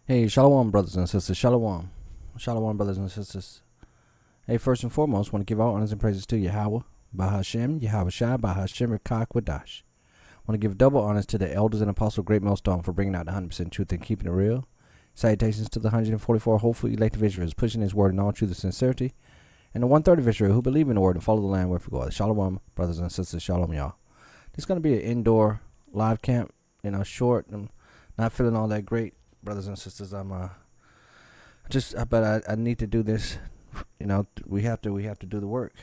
Hey, Shalom, brothers and sisters. Shalom. Shalom, brothers and sisters. Hey, first and foremost, want to give all honors and praises to Yahweh, Bahashem, Yahweh Shai, Bahashem, Kwadash. Want to give double honors to the elders and apostles of Great Millstone for bringing out the 100% truth and keeping it real. Salutations to the 144 hopeful elected Israelites pushing his word in all truth and sincerity. And the 130 of Israel who believe in the word and follow the land where we go. Shalom, brothers and sisters. Shalom, y'all. This is going to be an indoor live camp, short. I'm not feeling all that great, brothers and sisters. But I need to do this. We have to do the work.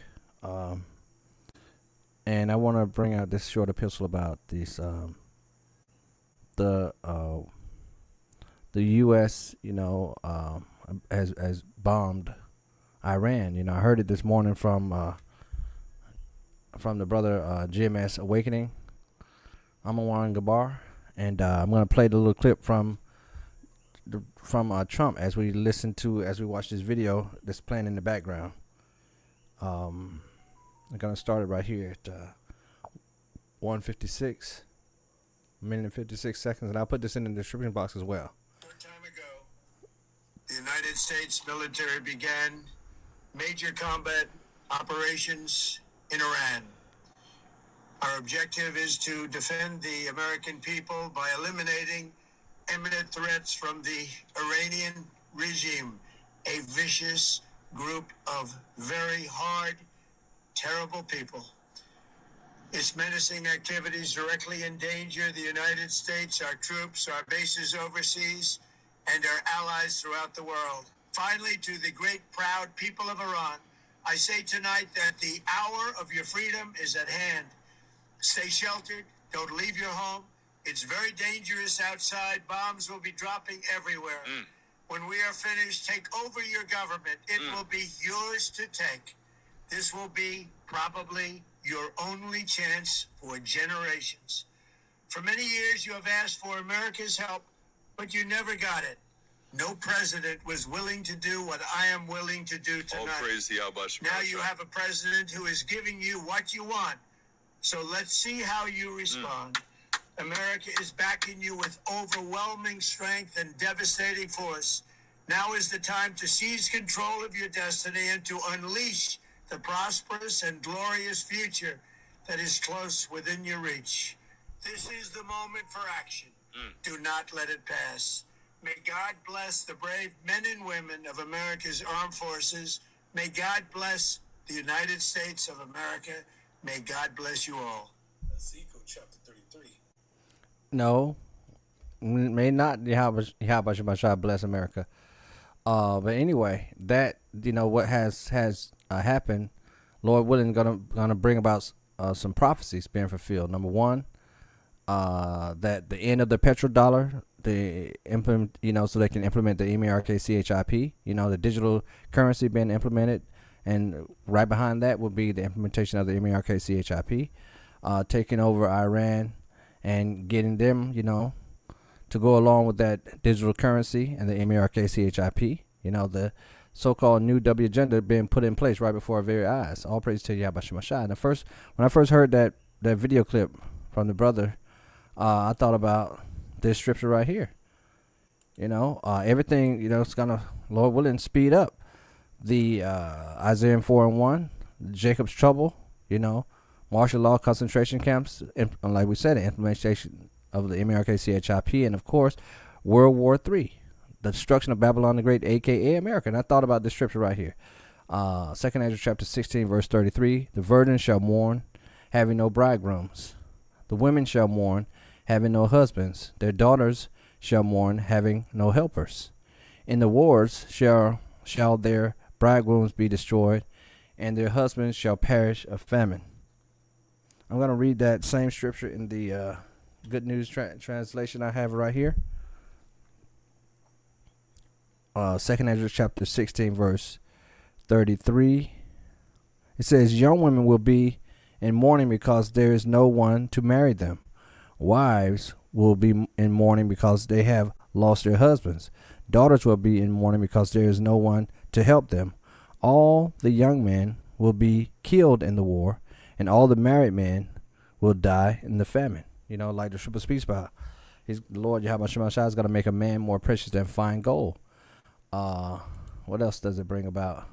And I want to bring out this short epistle about these the U.S. Has bombed Iran. I heard it this morning from the brother GMS Awakening, Amawan Gabar, and I'm gonna play the little clip from Trump as we watch this video that's playing in the background. I'm gonna start it right here at 1:56 minute and 56 seconds, and I'll put this in the description box as well. Short time ago, the United States military began major combat operations in Iran. Our objective is to defend the American people by eliminating imminent threats from the Iranian regime, a vicious group of very hard, terrible people. Its menacing activities directly endanger the United States, our troops, our bases overseas, and our allies throughout the world. Finally, to the great, proud people of Iran, I say tonight that the hour of your freedom is at hand. Stay sheltered. Don't leave your home. It's very dangerous outside. Bombs will be dropping everywhere. When we are finished, take over your government. It will be yours to take. This will be probably your only chance for generations. For many years, you have asked for America's help, but you never got it. No president was willing to do what I am willing to do tonight. All praise the Yahweh. Now you have a president who is giving you what you want. So let's see how you respond. America is backing you with overwhelming strength and devastating force. Now is the time to seize control of your destiny and to unleash the prosperous and glorious future that is close within your reach. This is the moment for action. Do not let it pass. May God bless the brave men and women of America's armed forces. May God bless the United States of America. May God bless you all. Ezekiel chapter 33. No, may not Yahweh Shai bless America. But anyway, that what has happened, Lord willing, gonna bring about some prophecies being fulfilled. Number one, that the end of the petrodollar, so they can implement the MERKCHIP, the digital currency being implemented, and right behind that will be the implementation of the MERKCHIP, taking over Iran and getting them, to go along with that digital currency and the MERKCHIP, the so-called new W agenda being put in place right before our very eyes. All praise to Yahweh Shai. And when I first heard that video clip from the brother, I thought about this scripture right here. Everything, it's gonna, Lord willing, speed up. The Isaiah 4:1, Jacob's trouble, martial law concentration camps, like we said, the implementation of the MERKCHIP, and of course, World War III, the destruction of Babylon the Great, aka America. And I thought about this scripture right here. 2nd Ezra chapter 16, verse 33, the virgin shall mourn, having no bridegrooms. The women shall mourn, having no husbands. Their daughters shall mourn, having no helpers. In the wars shall their bridegrooms be destroyed, and their husbands shall perish of famine. I'm going to read that same scripture in the Good News translation I have right here. 2nd Ezra chapter 16, verse 33. It says, young women will be in mourning because there is no one to marry them. Wives will be in mourning because they have lost their husbands. Daughters will be in mourning because there is no one to help them. All the young men will be killed in the war, and all the married men will die in the famine. Like the Triple Speech Bow. The Lord Yahweh Shemashah is going to make a man more precious than fine gold. What else does it bring about?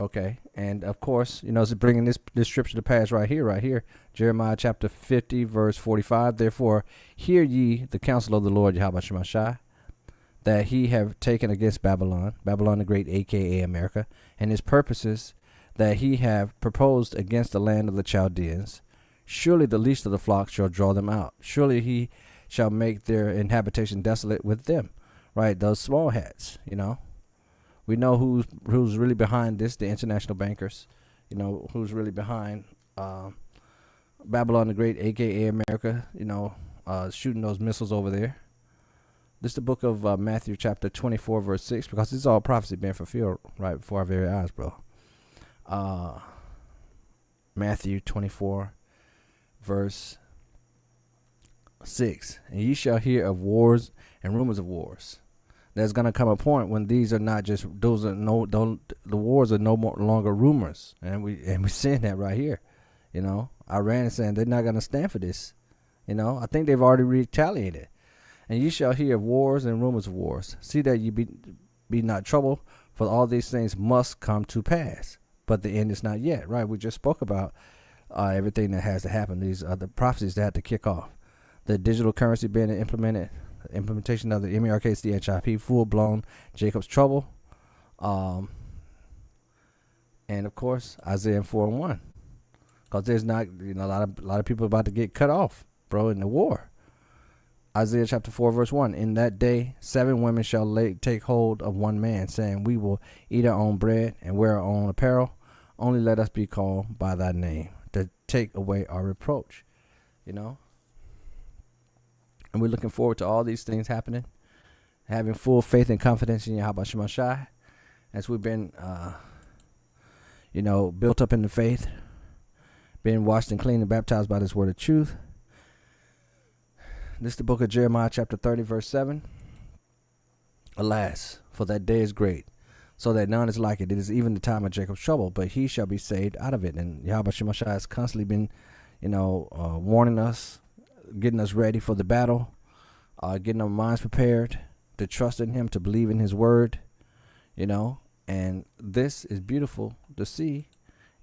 Okay, and of course, it's bringing this scripture to pass right here, Jeremiah chapter 50, verse 45. Therefore, hear ye the counsel of the Lord Yahweh Shemashah, that he have taken against Babylon the great, aka America, and his purposes that he have proposed against the land of the Chaldeans. Surely the least of the flock shall draw them out. Surely he shall make their inhabitation desolate with them. Right, those small hats, We know who's really behind this, the international bankers. Who's really behind Babylon the Great, aka America, shooting those missiles over there. This is the book of Matthew chapter 24, verse 6, because this is all prophecy being fulfilled right before our very eyes, bro. Matthew 24, verse 6. And ye shall hear of wars and rumors of wars. There's going to come a point when these are not just, the wars are no more longer rumors. And we're seeing that right here. Iran is saying they're not going to stand for this. I think they've already retaliated. And ye shall hear of wars and rumors of wars. See that ye be not troubled, for all these things must come to pass. But the end is not yet, right? We just spoke about everything that has to happen. These are the prophecies that have to kick off. The digital currency being implemented, the implementation of the MERKCHIP, full-blown Jacob's trouble. And, of course, Isaiah 4:1. Because there's not, a lot of people about to get cut off, bro, in the war. Isaiah chapter 4, verse 1. In that day, 7 women shall take hold of one man, saying, we will eat our own bread and wear our own apparel. Only let us be called by thy name, to take away our reproach. And we're looking forward to all these things happening, having full faith and confidence in Yahweh Shemashah, as we've been, built up in the faith, being washed and cleaned and baptized by this word of truth. This is the book of Jeremiah chapter 30, verse 7. Alas, for that day is great, so that none is like it. It is even the time of Jacob's trouble, but he shall be saved out of it. And Yahweh Shemashah has constantly been, warning us, getting us ready for the battle, getting our minds prepared to trust in him, to believe in his word, and this is beautiful to see.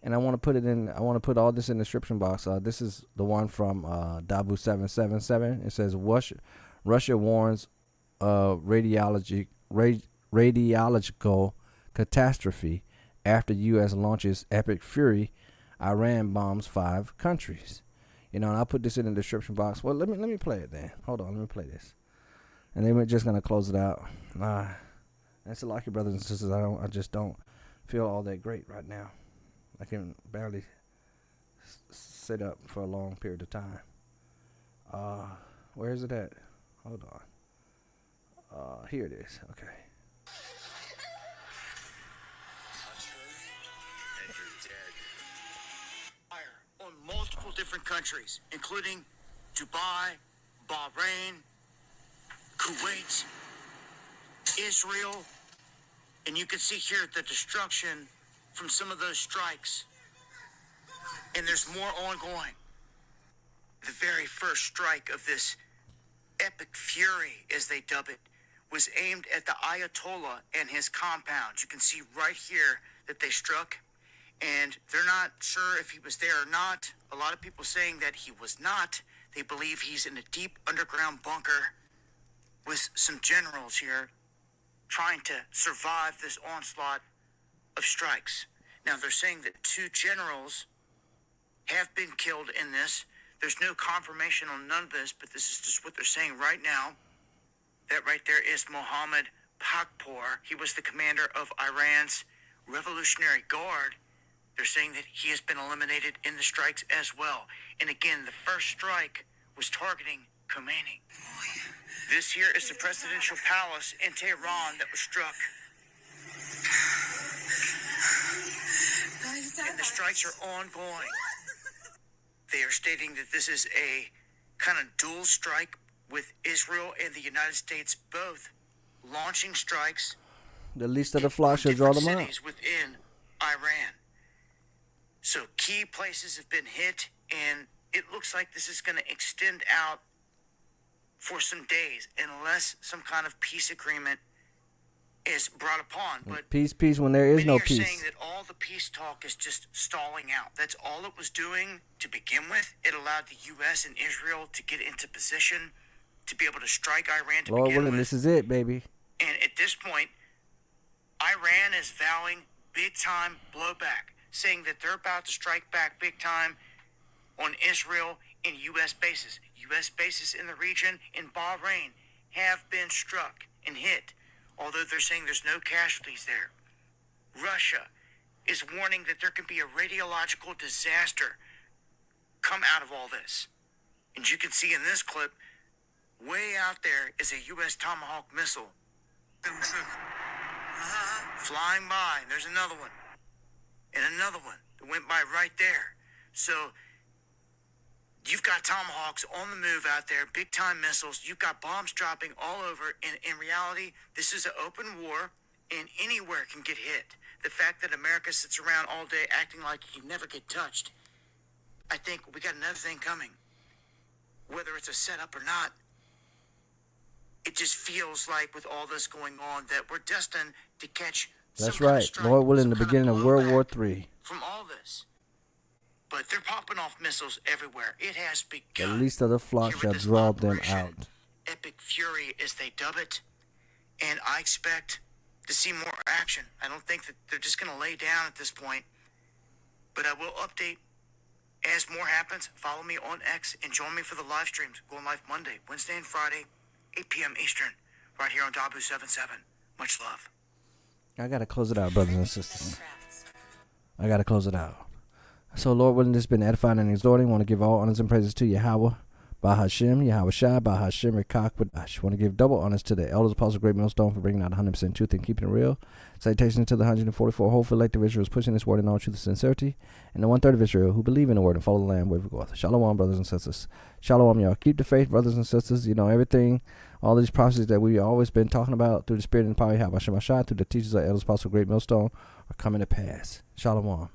And I want to put all this in the description box. This is the one from Dabu 777. It says, Russia warns of radiological catastrophe after U.S. launches epic fury. Iran bombs 5 countries. And I'll put this in the description box. Well, let me play it then. Hold on, let me play this. And then we're just gonna close it out. That's a lot of brothers and sisters. I just don't feel all that great right now. I can barely sit up for a long period of time. Where is it at? Hold on. Here it is. Okay. On multiple different countries, including Dubai, Bahrain, Kuwait, Israel, and you can see here the destruction from some of those strikes. And there's more ongoing. The very first strike of this epic fury, as they dub it, was aimed at the Ayatollah and his compound. You can see right here that they struck, and they're not sure if he was there or not. A lot of people saying that he was not. They believe he's in a deep underground bunker with some generals here trying to survive this onslaught of strikes. Now, they're saying that 2 generals have been killed in this. There's no confirmation on none of this, but this is just what they're saying right now. That right there is Mohammed Pakpour. He was the commander of Iran's Revolutionary Guard. They're saying that he has been eliminated in the strikes as well. And again, the first strike was targeting Khomeini. This here is the presidential palace in Tehran that was struck. And the strikes are ongoing. They are stating that this is a kind of dual strike with Israel and the United States both launching strikes. The least of the flock shall draw them out. Cities within Iran. So key places have been hit, and it looks like this is going to extend out for some days unless some kind of peace agreement is brought upon. But Peace, peace when there is many no are saying peace. that all the peace talk is just stalling out. That's all it was doing to begin with. It allowed the U.S. and Israel to get into position to be able to strike Iran to Lord begin willing, with. this is it, baby. And at this point, Iran is vowing big-time blowback, saying that they're about to strike back big time on Israel and U.S. bases. U.S. bases in the region in Bahrain have been struck and hit, although they're saying there's no casualties there. Russia is warning that there could be a radiological disaster come out of all this. And you can see in this clip, way out there is a U.S. Tomahawk missile flying by. There's another one. And another one that went by right there. So you've got Tomahawks on the move out there, big-time missiles. You've got bombs dropping all over. And in reality, this is an open war, and anywhere can get hit. The fact that America sits around all day acting like you never get touched, I think we got another thing coming. Whether it's a setup or not, it just feels like with all this going on that we're destined to catch That's some kind of right. strike, Lord willing, some the kind beginning of World blowback War III. from all this. But they're popping off missiles everywhere. It has The begun. least of the flock Here shall with this draw them operation, out. Epic Fury, as they dub it. And I expect to see more action. I don't think that they're just going to lay down at this point. But I will update as more happens. Follow me on X and join me for the live streams. Going live Monday, Wednesday, and Friday, 8 p.m. Eastern, right here on Dabu77. Much love. I got to close it out, brothers and sisters. I got to close it out. So, Lord willing, this has been edifying and exhorting. I want to give all honors and praises to Yahweh, Bahashem, Yahweh Shai, Bahashem, Rekak. Want to give double honors to the elders, apostles, great millstone for bringing out 100% truth and keeping it real. Salutations to the 144 whole elective Israel pushing this word in all truth and sincerity. And the 1/3 of Israel who believe in the word and follow the Lamb wherever we go. Shalom, brothers and sisters. Shalom, y'all. Keep the faith, brothers and sisters. You know, everything, all these prophecies that we've always been talking about through the spirit and power of Yahweh Shai, through the teachers of elders, apostles, great millstone, are coming to pass. Shalom.